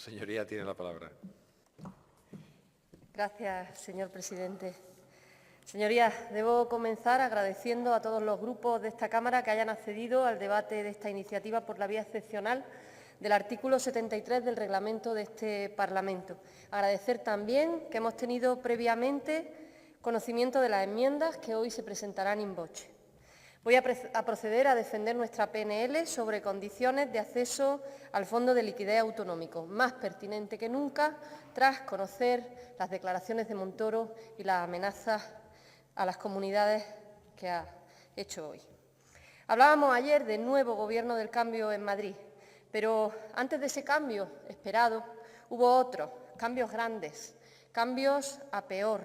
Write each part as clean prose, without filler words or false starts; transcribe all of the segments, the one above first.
Señoría, tiene la palabra. Gracias, señor presidente. Señorías, debo comenzar agradeciendo a todos los grupos de esta Cámara que hayan accedido al debate de esta iniciativa por la vía excepcional del artículo 73 del reglamento de este Parlamento. Agradecer también que hemos tenido previamente conocimiento de las enmiendas que hoy se presentarán in voce. Voy a proceder a defender nuestra PNL sobre condiciones de acceso al Fondo de Liquidez Autonómico, más pertinente que nunca tras conocer las declaraciones de Montoro y las amenazas a las comunidades que ha hecho hoy. Hablábamos ayer del nuevo Gobierno del cambio en Madrid, pero antes de ese cambio esperado hubo otros, cambios grandes, cambios a peor.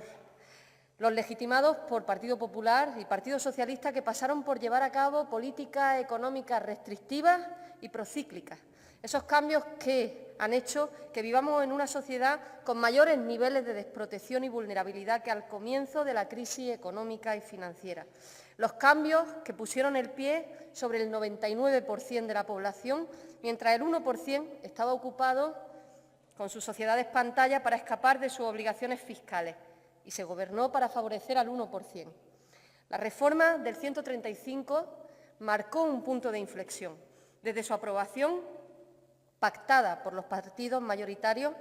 Los legitimados por Partido Popular y Partido Socialista, que pasaron por llevar a cabo políticas económicas restrictivas y procíclicas. Esos cambios que han hecho que vivamos en una sociedad con mayores niveles de desprotección y vulnerabilidad que al comienzo de la crisis económica y financiera. Los cambios que pusieron el pie sobre el 99% de la población, mientras el 1% estaba ocupado con sus sociedades pantalla para escapar de sus obligaciones fiscales. Y se gobernó para favorecer al 1%. La reforma del 135 marcó un punto de inflexión. Desde su aprobación, pactada por los partidos mayoritarios,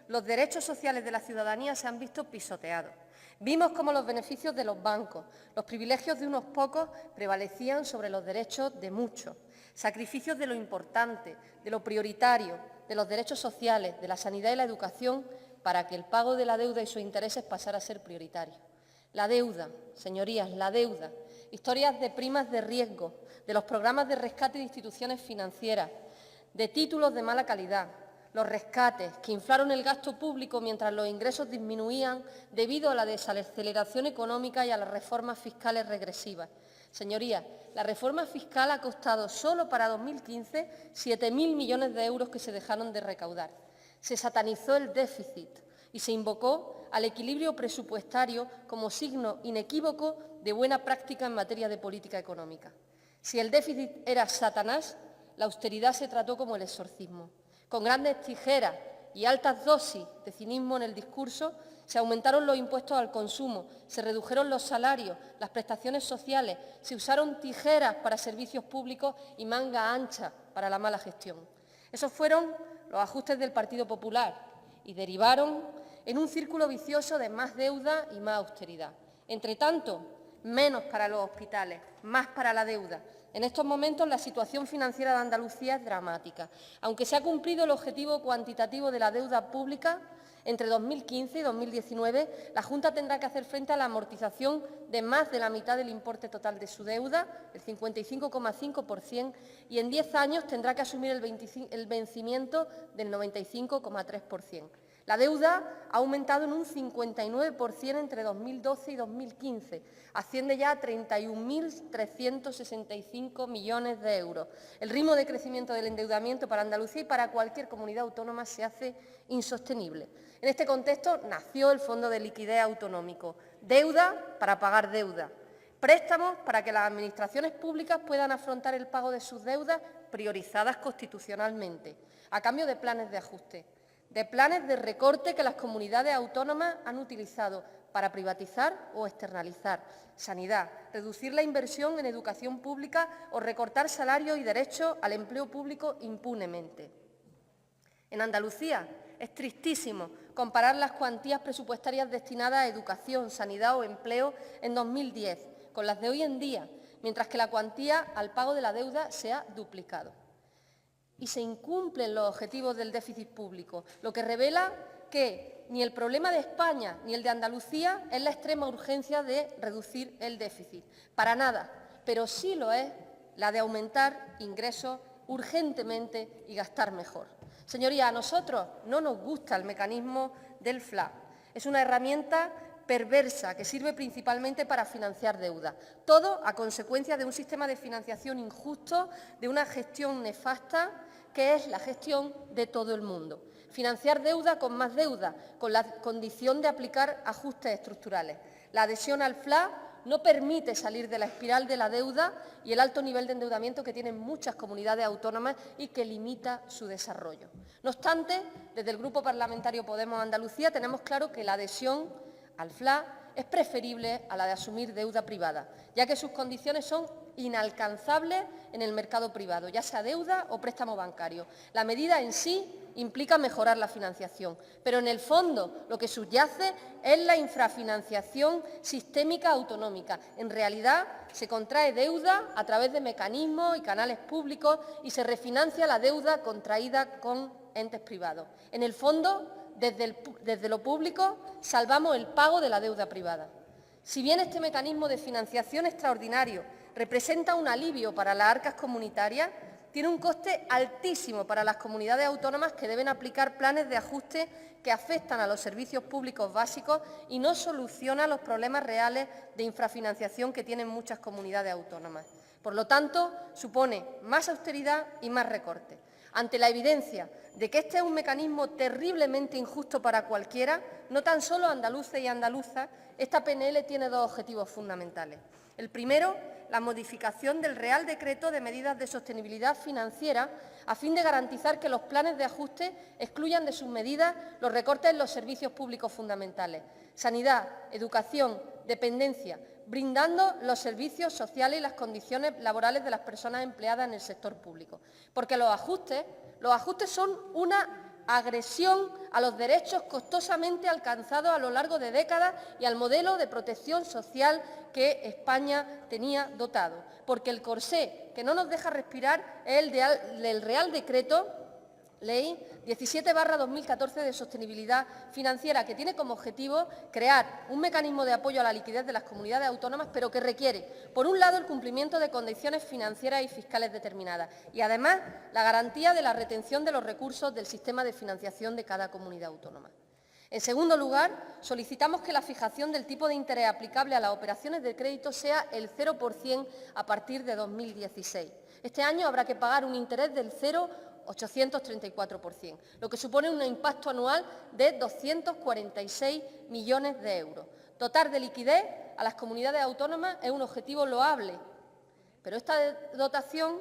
los derechos sociales de la ciudadanía se han visto pisoteados. Vimos cómo los beneficios de los bancos, los privilegios de unos pocos prevalecían sobre los derechos de muchos. Sacrificios de lo importante, de lo prioritario, de los derechos sociales, de la sanidad y la educación, para que el pago de la deuda y sus intereses pasara a ser prioritario. La deuda, señorías, la deuda. Historias de primas de riesgo, de los programas de rescate de instituciones financieras, de títulos de mala calidad, los rescates que inflaron el gasto público mientras los ingresos disminuían debido a la desaceleración económica y a las reformas fiscales regresivas. Señorías, la reforma fiscal ha costado solo para 2015 7.000 millones de euros que se dejaron de recaudar. Se satanizó el déficit y se invocó al equilibrio presupuestario como signo inequívoco de buena práctica en materia de política económica. Si el déficit era Satanás, la austeridad se trató como el exorcismo. Con grandes tijeras y altas dosis de cinismo en el discurso, se aumentaron los impuestos al consumo, se redujeron los salarios, las prestaciones sociales, se usaron tijeras para servicios públicos y manga ancha para la mala gestión. Esos fueron los ajustes del Partido Popular y derivaron en un círculo vicioso de más deuda y más austeridad. Entre tanto, menos para los hospitales, más para la deuda. En estos momentos la situación financiera de Andalucía es dramática. Aunque se ha cumplido el objetivo cuantitativo de la deuda pública, entre 2015 y 2019 la Junta tendrá que hacer frente a la amortización de más de la mitad del importe total de su deuda, el 55,5%, y en 10 años tendrá que asumir el vencimiento del 95,3%. La deuda ha aumentado en un 59% entre 2012 y 2015. Asciende ya a 31.365 millones de euros. El ritmo de crecimiento del endeudamiento para Andalucía y para cualquier comunidad autónoma se hace insostenible. En este contexto nació el Fondo de Liquidez Autonómico. Deuda para pagar deuda. Préstamos para que las administraciones públicas puedan afrontar el pago de sus deudas priorizadas constitucionalmente, a cambio de planes de ajuste, de planes de recorte que las comunidades autónomas han utilizado para privatizar o externalizar sanidad, reducir la inversión en educación pública o recortar salarios y derechos al empleo público impunemente. En Andalucía es tristísimo comparar las cuantías presupuestarias destinadas a educación, sanidad o empleo en 2010 con las de hoy en día, mientras que la cuantía al pago de la deuda se ha duplicado. Y se incumplen los objetivos del déficit público, lo que revela que ni el problema de España ni el de Andalucía es la extrema urgencia de reducir el déficit, para nada, pero sí lo es la de aumentar ingresos urgentemente y gastar mejor. Señorías, a nosotros no nos gusta el mecanismo del FLA. Es una herramienta perversa que sirve principalmente para financiar deuda. Todo a consecuencia de un sistema de financiación injusto, de una gestión nefasta, que es la gestión de todo el mundo. Financiar deuda, con la condición de aplicar ajustes estructurales. La adhesión al FLA no permite salir de la espiral de la deuda y el alto nivel de endeudamiento que tienen muchas comunidades autónomas y que limita su desarrollo. No obstante, desde el Grupo Parlamentario Podemos Andalucía tenemos claro que la adhesión al FLA es preferible a la de asumir deuda privada, ya que sus condiciones son inalcanzables en el mercado privado, ya sea deuda o préstamo bancario. La medida en sí implica mejorar la financiación, pero en el fondo lo que subyace es la infrafinanciación sistémica autonómica. En realidad se contrae deuda a través de mecanismos y canales públicos y se refinancia la deuda contraída con entes privados. En el fondo, desde lo público salvamos el pago de la deuda privada. Si bien este mecanismo de financiación extraordinario representa un alivio para las arcas comunitarias, tiene un coste altísimo para las comunidades autónomas que deben aplicar planes de ajuste que afectan a los servicios públicos básicos y no soluciona los problemas reales de infrafinanciación que tienen muchas comunidades autónomas. Por lo tanto, supone más austeridad y más recortes. Ante la evidencia de que este es un mecanismo terriblemente injusto para cualquiera, no tan solo andaluces y andaluzas, esta PNL tiene dos objetivos fundamentales. El primero, la modificación del Real Decreto de Medidas de Sostenibilidad Financiera a fin de garantizar que los planes de ajuste excluyan de sus medidas los recortes en los servicios públicos fundamentales, sanidad, educación, dependencia, brindando los servicios sociales y las condiciones laborales de las personas empleadas en el sector público. Porque los ajustes son una agresión a los derechos costosamente alcanzados a lo largo de décadas y al modelo de protección social que España tenía dotado. Porque el corsé que no nos deja respirar es el del Real Decreto Ley 17/2014 de Sostenibilidad Financiera, que tiene como objetivo crear un mecanismo de apoyo a la liquidez de las comunidades autónomas, pero que requiere, por un lado, el cumplimiento de condiciones financieras y fiscales determinadas y, además, la garantía de la retención de los recursos del sistema de financiación de cada comunidad autónoma. En segundo lugar, solicitamos que la fijación del tipo de interés aplicable a las operaciones de crédito sea el 0% a partir de 2016. Este año habrá que pagar un interés del 0,834%, lo que supone un impacto anual de 246 millones de euros. Dotar de liquidez a las comunidades autónomas es un objetivo loable, pero esta dotación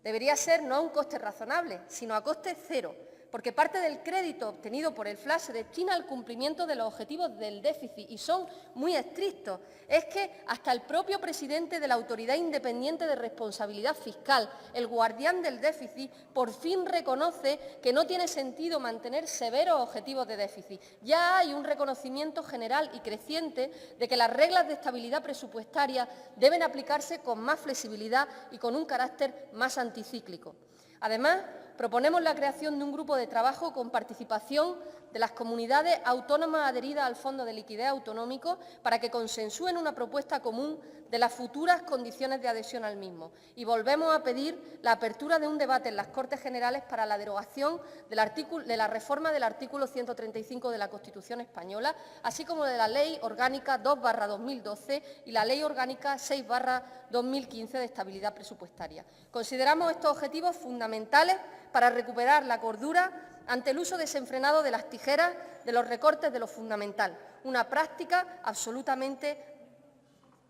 debería ser no a un coste razonable, sino a coste cero, porque parte del crédito obtenido por el FLA se destina al cumplimiento de los objetivos del déficit y son muy estrictos. Es que hasta el propio presidente de la Autoridad Independiente de Responsabilidad Fiscal, el guardián del déficit, por fin reconoce que no tiene sentido mantener severos objetivos de déficit. Ya hay un reconocimiento general y creciente de que las reglas de estabilidad presupuestaria deben aplicarse con más flexibilidad y con un carácter más anticíclico. Además, proponemos la creación de un grupo de trabajo con participación de las comunidades autónomas adheridas al Fondo de Liquidez Autonómico para que consensúen una propuesta común de las futuras condiciones de adhesión al mismo. Y volvemos a pedir la apertura de un debate en las Cortes Generales para la derogación de la reforma del artículo 135 de la Constitución española, así como de la Ley Orgánica 2/2012 y la Ley Orgánica 6/2015 de Estabilidad Presupuestaria. Consideramos estos objetivos fundamentales para recuperar la cordura ante el uso desenfrenado de las tijeras de los recortes de lo fundamental, una práctica absolutamente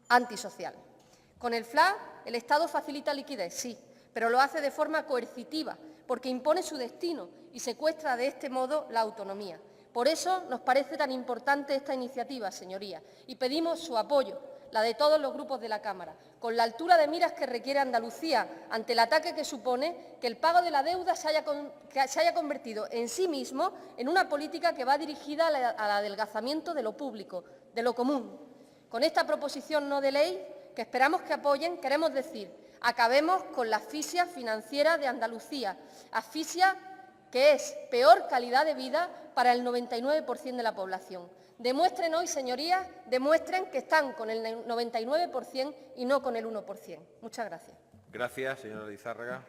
antisocial. Con el FLA, el Estado facilita liquidez, sí, pero lo hace de forma coercitiva, porque impone su destino y secuestra de este modo la autonomía. Por eso nos parece tan importante esta iniciativa, señorías, y pedimos su apoyo, la de todos los grupos de la Cámara, con la altura de miras que requiere Andalucía ante el ataque que supone que el pago de la deuda se haya convertido en sí mismo en una política que va dirigida al adelgazamiento de lo público, de lo común. Con esta proposición no de ley, que esperamos que apoyen, queremos decir, acabemos con la asfixia financiera de Andalucía, asfixia que es peor calidad de vida para el 99% de la población. Demuestren hoy, señorías, demuestren que están con el 99% y no con el 1%. Muchas gracias. Gracias, señora Lizárraga.